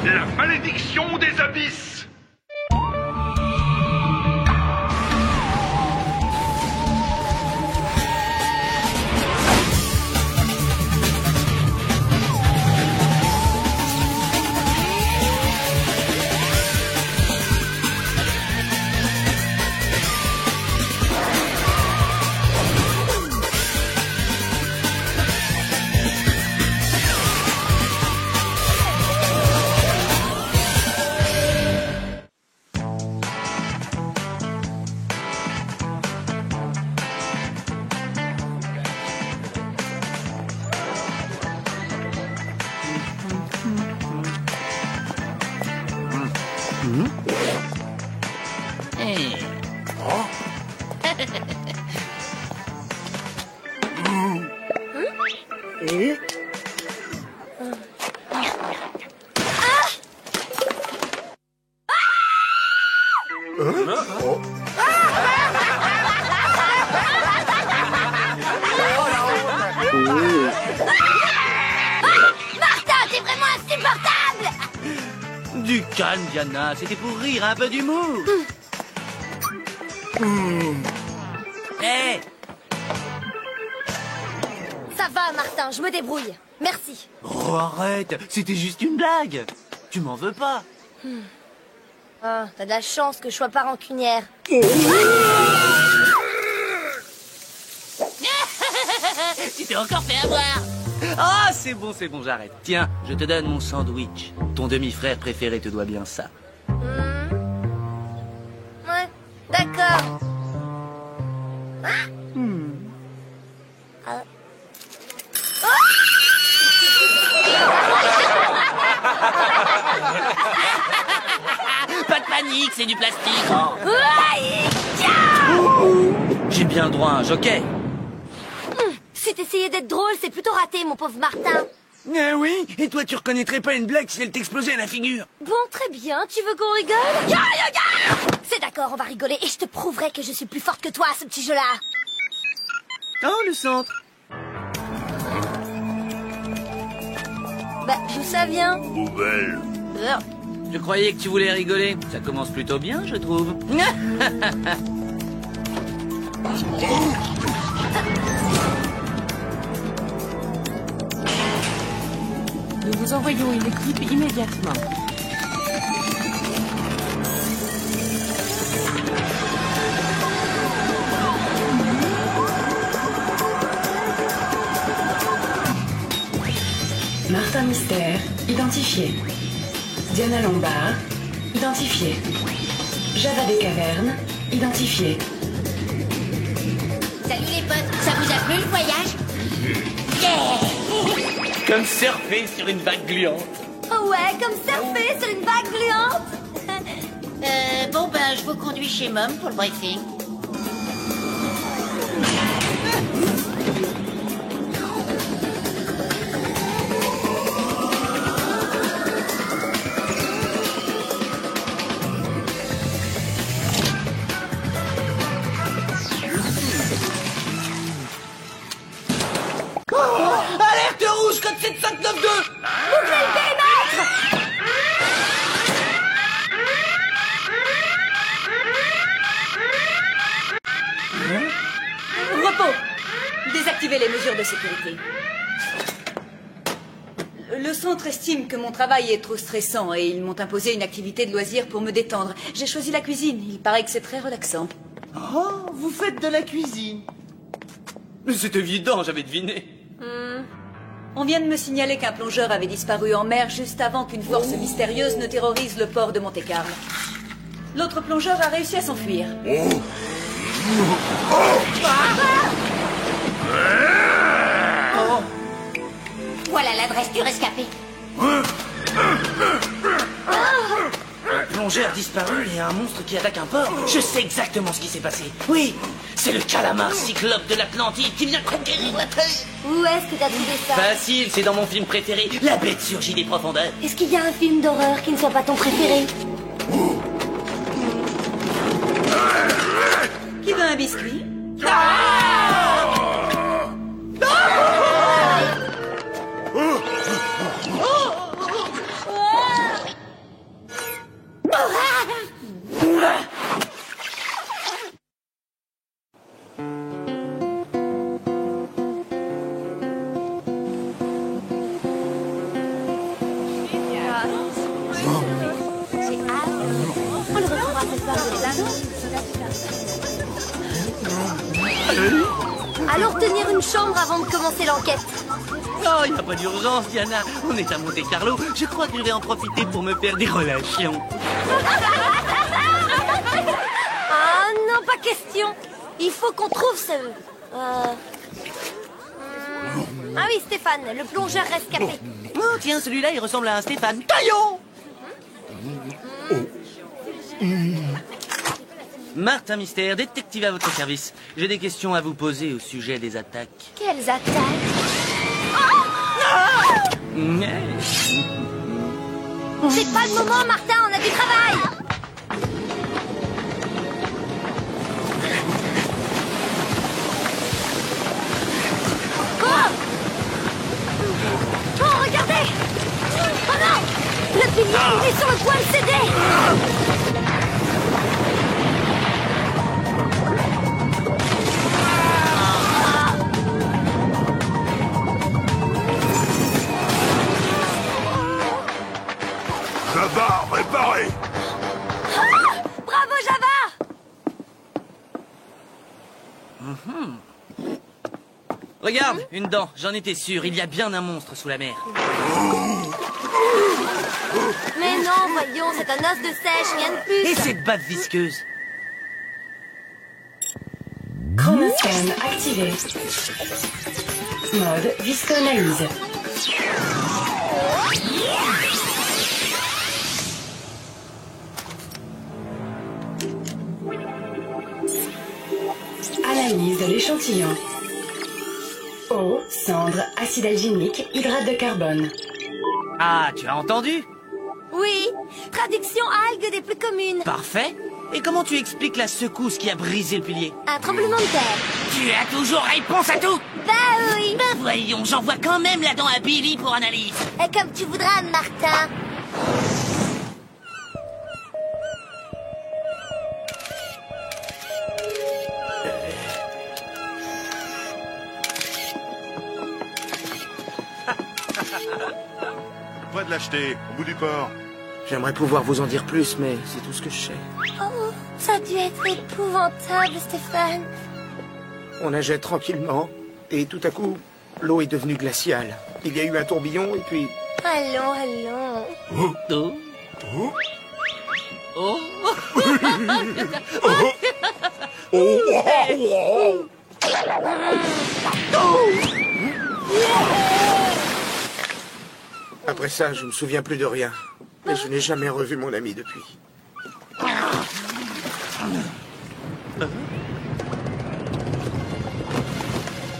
La malédiction des abysses. Martin, t'es vraiment insupportable! Du calme, Diana, c'était pour rire, un peu d'humour. Hé! Ça va, Martin, je me débrouille. Merci. Oh, arrête, c'était juste une blague. Tu m'en veux pas? Ah, t'as de la chance que je sois pas rancunière. Tu t'es encore fait avoir. Ah, c'est bon, j'arrête. Tiens, je te donne mon sandwich. Ton demi-frère préféré te doit bien ça. Ouais, d'accord. Pas de panique, c'est du plastique. Aïe! J'ai bien le droit à un jockey. Si t'essayais d'être drôle, c'est plutôt raté, mon pauvre Martin. Oui, et toi tu reconnaîtrais pas une blague si elle t'explosait à la figure? Bon, très bien, tu veux qu'on rigole? C'est d'accord, on va rigoler et je te prouverai que je suis plus forte que toi à ce petit jeu-là. Oh, le centre. Bah, d'où ça vient? Poubelle. Je croyais que tu voulais rigoler. Ça commence plutôt bien, je trouve. Nous vous envoyons une équipe immédiatement. Martin Mystère, identifié. Diana Lombard, identifié. Java des Cavernes, identifié. Salut les potes, ça vous a plu le voyage? Comme surfer sur une vague gluante. Oh ouais, comme surfer sur une vague gluante. Bon ben, je vous conduis chez Mom pour le briefing. Alerte rouge, code 7592. Bouclez le périmètre! Repos. Désactivez les mesures de sécurité. Le centre estime que mon travail est trop stressant et ils m'ont imposé une activité de loisir pour me détendre. J'ai choisi la cuisine. Il paraît que c'est très relaxant. Oh, vous faites de la cuisine. Mais c'est évident, j'avais deviné. On vient de me signaler qu'un plongeur avait disparu en mer juste avant qu'une force mystérieuse ne terrorise le port de Monte-Carlo. L'autre plongeur a réussi à s'enfuir. Voilà l'adresse du rescapé. Un plongeur disparu et un monstre qui attaque un port. Je sais exactement ce qui s'est passé. Oui, c'est le calamar cyclope de l'Atlantide qui vient conquérir la Terre. Où est-ce que t'as trouvé ça? Facile, c'est dans mon film préféré. La bête surgit des profondeurs. Est-ce qu'il y a un film d'horreur qui ne soit pas ton préféré? Qui veut un biscuit? J'ai hâte. On le retrouvera ce soir de la Allons retenir une chambre avant de commencer l'enquête. Oh, il n'y a pas d'urgence, Diana. On est à Monte-Carlo. Je crois que je vais en profiter pour me faire des relations. Ah non, pas question. Il faut qu'on trouve ce... Ah oui, Stéphane, le plongeur rescapé. Oh, tiens, celui-là, il ressemble à un Stéphane Taillon. Martin Mystère, détective à votre service. J'ai des questions à vous poser au sujet des attaques. Quelles attaques? C'est pas le moment, Martin, on a du travail. Oh, regardez! Oh non! Le pilier, il est sur le point de céder! Java, réparé. Bravo, Java! Regarde, une dent. J'en étais sûr. Il y a bien un monstre sous la mer. Mais non, voyons, c'est un os de sèche, rien de plus. Et cette bave visqueuse. Chromoscan activé. Mode viscoanalyse. Analyse de l'échantillon. Eau, cendre, acide alginique, hydrate de carbone. Ah, tu as entendu? Oui, traduction algues des plus communes. Parfait. Et comment tu expliques la secousse qui a brisé le pilier? Un tremblement de terre. Tu as toujours réponse à tout. Bah oui. Ben voyons, j'envoie quand même la dent à Billy pour analyse. Et comme tu voudras, Martin. Pas de l'acheter, au bout du port. J'aimerais pouvoir vous en dire plus, mais c'est tout ce que je sais. Oh, ça a dû être épouvantable, Stéphane. On nageait tranquillement, et tout à coup, l'eau est devenue glaciale. Il y a eu un tourbillon, et puis... Allons, allons. Oh. Oh. Après ça, je me souviens plus de rien. Mais je n'ai jamais revu mon ami depuis.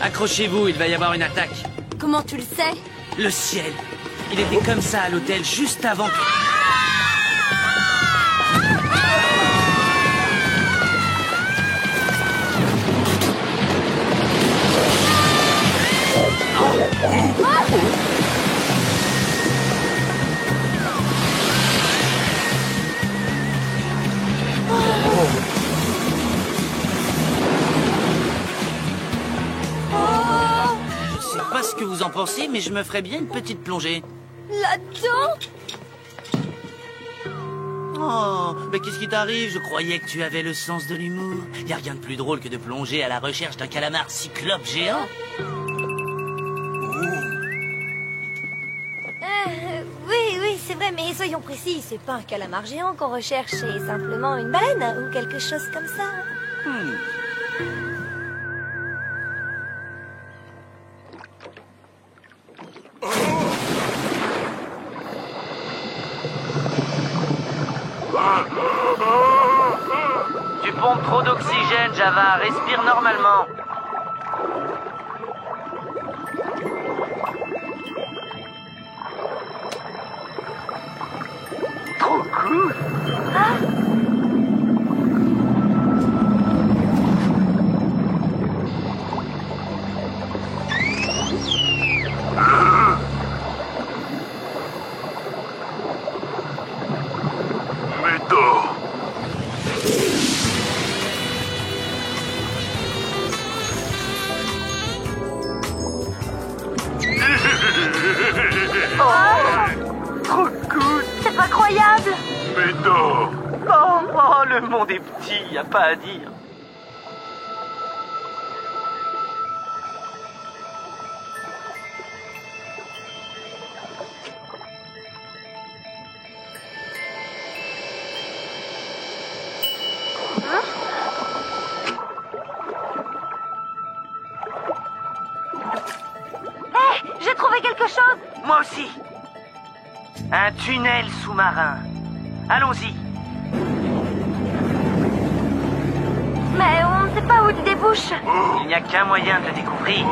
Accrochez-vous, il va y avoir une attaque. Comment tu le sais? Le ciel. Il était comme ça à l'hôtel juste avant que... Je sais pas ce que vous en pensez, mais je me ferais bien une petite plongée. Là-dedans? Oh, mais qu'est-ce qui t'arrive? Je croyais que tu avais le sens de l'humour. Y a rien de plus drôle que de plonger à la recherche d'un calamar cyclope géant. Oui, c'est vrai, mais soyons précis, c'est pas un calamar géant qu'on recherche, c'est simplement une baleine ou quelque chose comme ça. Tu pompes trop d'oxygène, Java. Respire normalement. Trop cool. Médor. Trop cool. c'est pas croyable! Médor! Oh, le monde est petit, y a pas à dire. J'ai trouvé quelque chose! Moi aussi. Un tunnel sous-marin. Allons-y. Mais on ne sait pas où il débouche. Il n'y a qu'un moyen de le découvrir.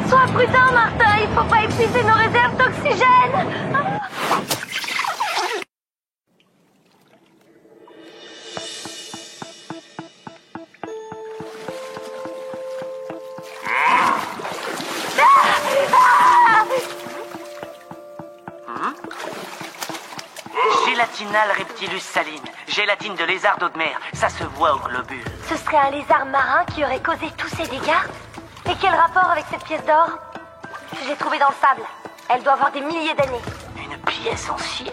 Sois prudent, Martin, il faut pas épuiser nos réserves d'oxygène. Gélatinal reptilus saline. Gélatine de lézard d'eau de mer. Ça se voit au globule. Ce serait un lézard marin qui aurait causé tous ces dégâts? Et quel rapport avec cette pièce d'or? J'ai trouvé dans le sable. Elle doit avoir des milliers d'années. Une pièce ancienne.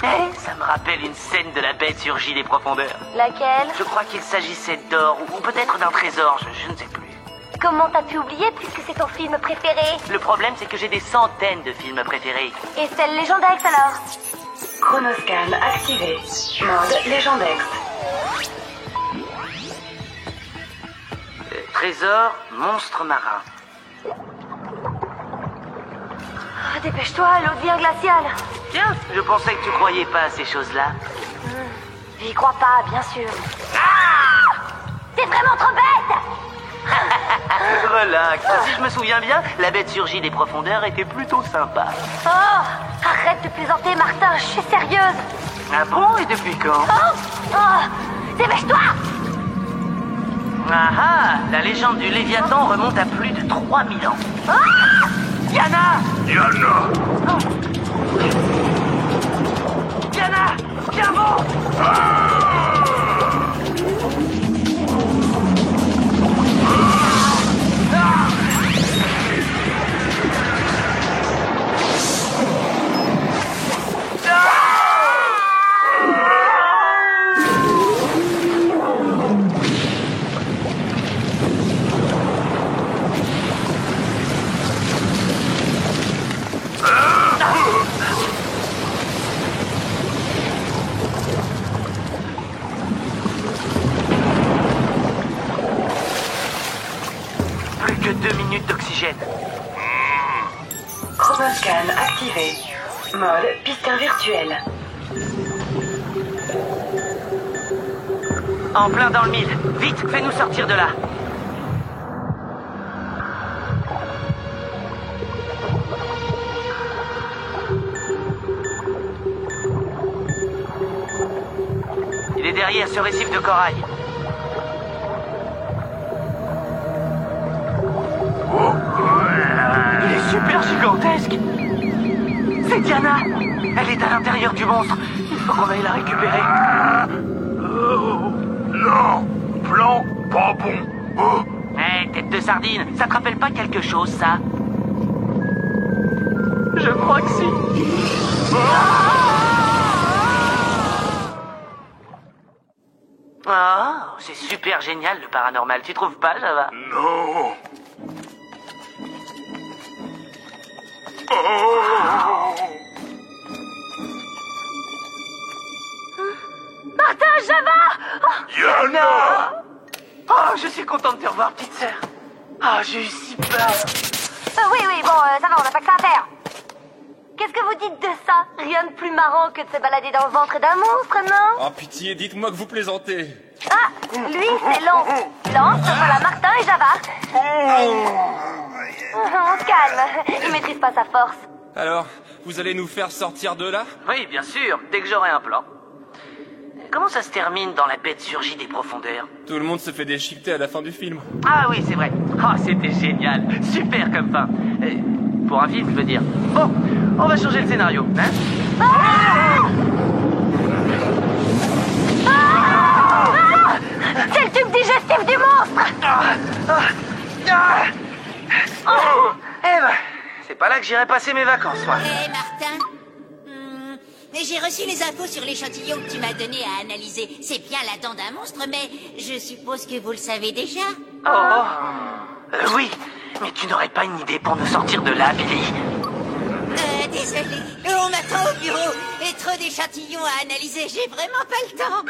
Eh, ça me rappelle une scène de la bête surgie des profondeurs. Laquelle? Je crois qu'il s'agissait d'or ou peut-être d'un trésor, je ne sais plus. Comment t'as pu oublier puisque c'est ton film préféré? Le problème, c'est que j'ai des centaines de films préférés. Et c'est le Légendex alors? Chronoscan activé. Mode Légendex. Trésor, monstre marin. Ah, dépêche-toi, l'eau devient glaciale. Tiens, je pensais que tu croyais pas à ces choses-là. J'y crois pas, bien sûr. Ah! T'es vraiment trop bête! Relax. Si je me souviens bien, la bête surgie des profondeurs était plutôt sympa. Oh! Arrête de plaisanter, Martin, je suis sérieuse. Ah bon? Et depuis quand? Oh! Oh! Dépêche-toi! Ah ah! La légende du Léviathan remonte à plus de 3000 ans. Ah! Diana! Diana! Diana! Viens bon! Plus que 2 minutes d'oxygène. Chronoscan activé. Mode pisteur virtuel. En plein dans le mille. Vite, fais-nous sortir de là. Il est derrière ce récif de corail. Il est super gigantesque. C'est Diana. Elle est à l'intérieur du monstre. Il faut qu'on aille la récupérer. Non! Plan pas bon! Oh! Hé, tête de sardine, ça te rappelle pas quelque chose, ça? Je crois que si. Oh, c'est super génial le paranormal, tu trouves pas, Java? Non! Oh! Martin, Java! Diana! Oh, je suis content de te revoir, petite sœur. Oh, j'ai eu si peur. Oui, bon, ça va, on n'a pas que ça à faire. Qu'est-ce que vous dites de ça? Rien de plus marrant que de se balader dans le ventre d'un monstre, non? Oh pitié, dites-moi que vous plaisantez. Ah, lui, c'est Lance. Lance, voilà Martin et Java. On se calme, il maîtrise pas sa force. Alors, vous allez nous faire sortir de là? Oui, bien sûr, dès que j'aurai un plan. Comment ça se termine dans la bête surgie des profondeurs? Tout le monde se fait déchiqueter à la fin du film. Ah oui, c'est vrai. Oh, c'était génial. Super comme fin. Pour un film, je veux dire. Bon, on va changer le scénario, hein? que j'irai passer mes vacances, moi. Hé, Martin. J'ai reçu les infos sur l'échantillon que tu m'as donné à analyser. C'est bien la dent d'un monstre, mais je suppose que vous le savez déjà. Oui, mais tu n'aurais pas une idée pour nous sortir de là, Billy? Désolé. On m'attend au bureau. Et trop d'échantillons à analyser. J'ai vraiment pas le temps.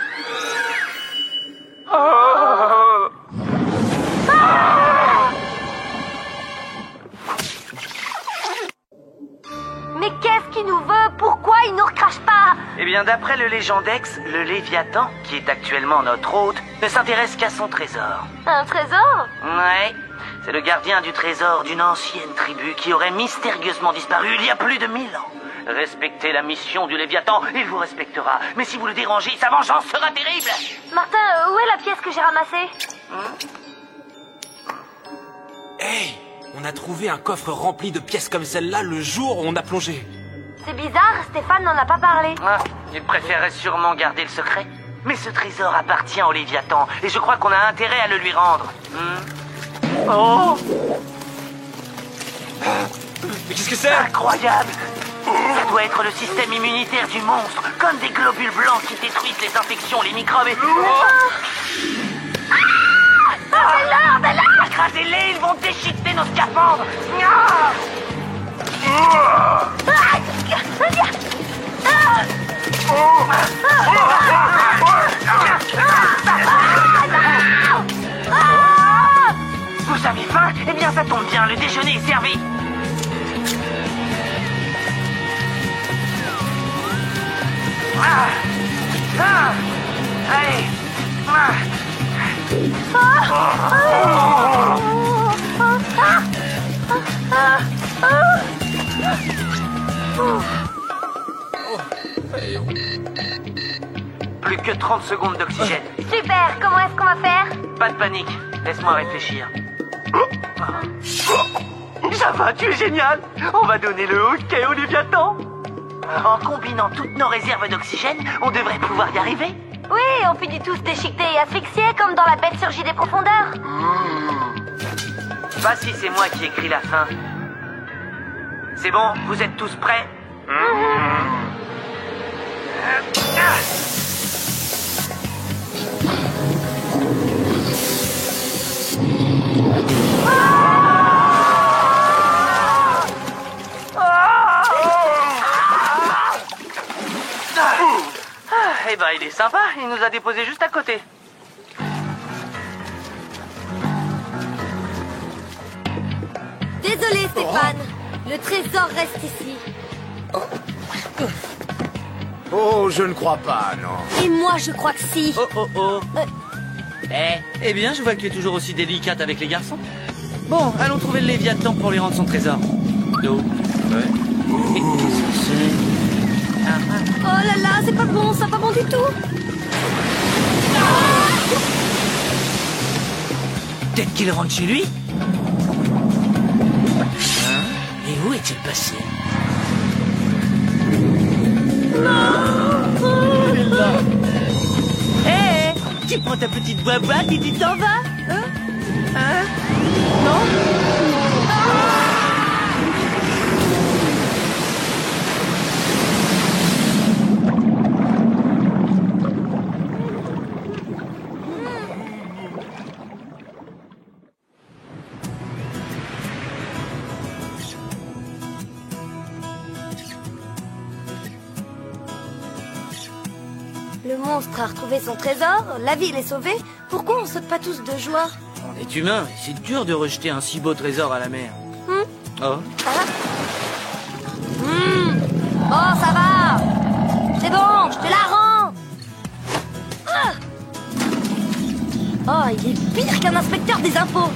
Mais qu'est-ce qu'il nous veut? Pourquoi il nous recrache pas? Eh bien, d'après le Légendex, le Léviathan, qui est actuellement notre hôte, ne s'intéresse qu'à son trésor. Un trésor? Ouais, c'est le gardien du trésor d'une ancienne tribu qui aurait mystérieusement disparu il y a plus de 1000 ans. Respectez la mission du Léviathan, il vous respectera. Mais si vous le dérangez, sa vengeance sera terrible. Martin, où est la pièce que j'ai ramassée? Hey, on a trouvé un coffre rempli de pièces comme celle-là le jour où on a plongé. C'est bizarre, Stéphane n'en a pas parlé. Il préférait sûrement garder le secret. Mais ce trésor appartient au Léviathan, et je crois qu'on a intérêt à le lui rendre. Oh! Mais qu'est-ce que c'est? Incroyable! Ça doit être le système immunitaire du monstre, comme des globules blancs qui détruisent les infections, les microbes et... Écrasez-les, ils vont déchiqueter nos scaphandres! Vous avez faim? Eh bien, ça tombe bien, le déjeuner est servi! Allez! Plus que 30 secondes d'oxygène. Super, comment est-ce qu'on va faire? Pas de panique, laisse-moi réfléchir. Ça va, tu es génial! On va donner le hockey au Léviathan! En combinant toutes nos réserves d'oxygène, on devrait pouvoir y arriver. Oui, on finit tous déchiquetés et asphyxiés comme dans la bête surgit des profondeurs. Pas si c'est moi qui écris la fin. C'est bon, vous êtes tous prêts? Eh ben, il est sympa, il nous a déposé juste à côté. Désolé, Stéphane. Le trésor reste ici. Oh, je ne crois pas, non. Et moi, je crois que si. Eh bien, je vois que tu es toujours aussi délicate avec les garçons. Bon, allons trouver le Léviathan pour lui rendre son trésor. Oh, qu'est-ce que c'est? Oh là là, c'est pas bon, ça pas bon du tout. Peut-être qu'il rentre chez lui. Et où est-il passé? Hé, tu prends ta petite boîte et tu t'en vas? Le monstre a retrouvé son trésor, la ville est sauvée. Pourquoi on saute pas tous de joie? On est humain, et c'est dur de rejeter un si beau trésor à la mer. Oh. Oh, ça va. C'est bon, je te la rends. Oh, il est pire qu'un inspecteur des impôts.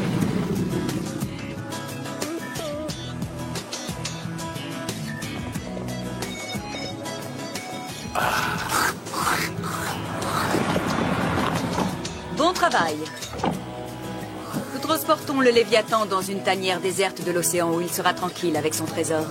Bon travail. Nous transportons le Léviathan dans une tanière déserte de l'océan où il sera tranquille avec son trésor.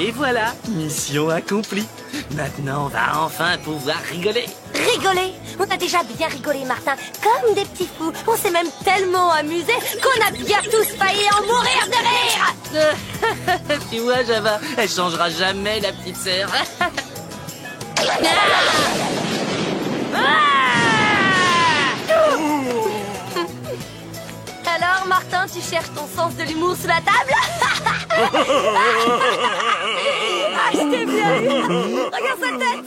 Et voilà, mission accomplie. Maintenant, on va enfin pouvoir rigoler. Rigoler? On a déjà bien rigolé, Martin. Comme des petits fous. On s'est même tellement amusés qu'on a bien tous failli en mourir de rire. Tu vois, Java, elle changera jamais, la petite sœur. Alors, Martin, tu cherches ton sens de l'humour sous la table? Ah, je t'ai bien eu. Regarde sa tête.